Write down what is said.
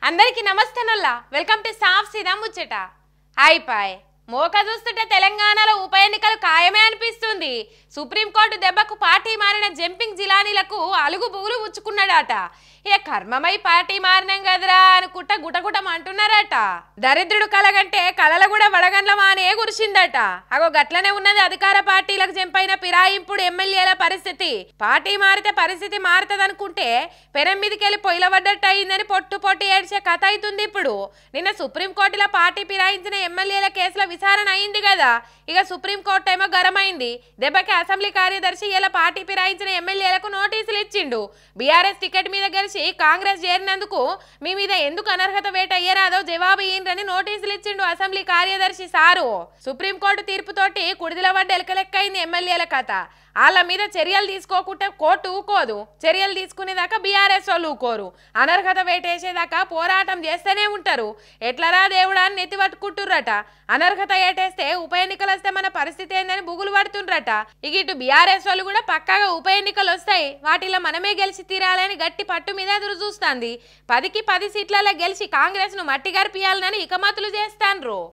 అందరికీ నమస్తేనల్లా welcome to సాఫ్ సీదా ముచ్చట. అయిపాయ్ మోక చూస్తుంటే తెలంగాణలో ఉప ఎన్నికలు ఖాయమే అనిపిస్తుంది. సుప్రీంకోర్టు దెబ్బకు పార్టీ మారిన జంపింగ్ జిలానీలకు అలుగు బుగులు ఉచ్చుకున్నాడట. ఇక కర్మమై పార్టీ మారినాం కదరా అనుకుంటా గుటగుటం అంటున్నారట. దరిద్రుడు కలగంటే కలల కూడా వడగండ్ల వానే కురిసిందట. అగో గట్లనే ఉన్నది అధికార పార్టీలకు జంపైన పిరాయింపుడు ఎమ్మెల్యేల పరిస్థితి. పార్టీ మారితే పరిస్థితి మారుతుందనుకుంటే పెరం మీదకెళ్ళి పొయ్యిల పడ్డట్టు అయిందని పొట్టు పొట్టి ఏడ్చే కథ అవుతుంది ఇప్పుడు. నిన్న సుప్రీంకోర్టులో పార్టీ పిరాయించిన ఎమ్మెల్యేల కేసుల విచారణ అయింది కదా. ఇక సుప్రీంకోర్టు ఏమో గరమైంది. దెబ్బకి అసెంబ్లీ కార్యదర్శి ఇలా పార్టీ పిరాయించిన ఎమ్మెల్యేలకు నోటీసులు ఇచ్చిండు. బీఆర్ఎస్ టికెట్ మీద గెలిచి కాంగ్రెస్ చేరినందుకు మీ మీద ఎందుకు అనర్హత వేట అయ్యారాదో జవాబు ఇయ్యండి నోటీసులు ఇచ్చిండు అసెంబ్లీ కార్యదర్శి సారు. సుప్రీంకోర్టు తీర్పుతోటి కుడిదిల వడ్డ ఎలకలెక్కైంది ఎమ్మెల్యేల కథ. వాళ్ళ మీద చర్యలు తీసుకోకుంటే కోర్టు ఊకోదు. చర్యలు తీసుకునేదాకా బీఆర్ఎస్ వాళ్ళు ఊకోరు. అనర్హత వేటేసేదాకా పోరాటం చేస్తూనే ఉంటారు. ఎట్లరా దేవుడా అని నెత్తి పట్టుకుంటుర్రట. అనర్హత ఏటేస్తే ఉప ఎన్నికలు వస్తే మన పరిస్థితి ఏందని బుగులు పడుతుండ్రట. ఇక ఇటు బీఆర్ఎస్ వాళ్ళు కూడా పక్కాగా ఉప ఎన్నికలు వస్తాయి, వాటిలో మనమే గెలిచి తీరాలని గట్టి పట్టు మీద ఎదురు చూస్తుంది. 10కి 10 సీట్లలో గెలిచి కాంగ్రెస్ ను మట్టి గరిపియాలని ఇకమతులు చేస్తాండ్రు.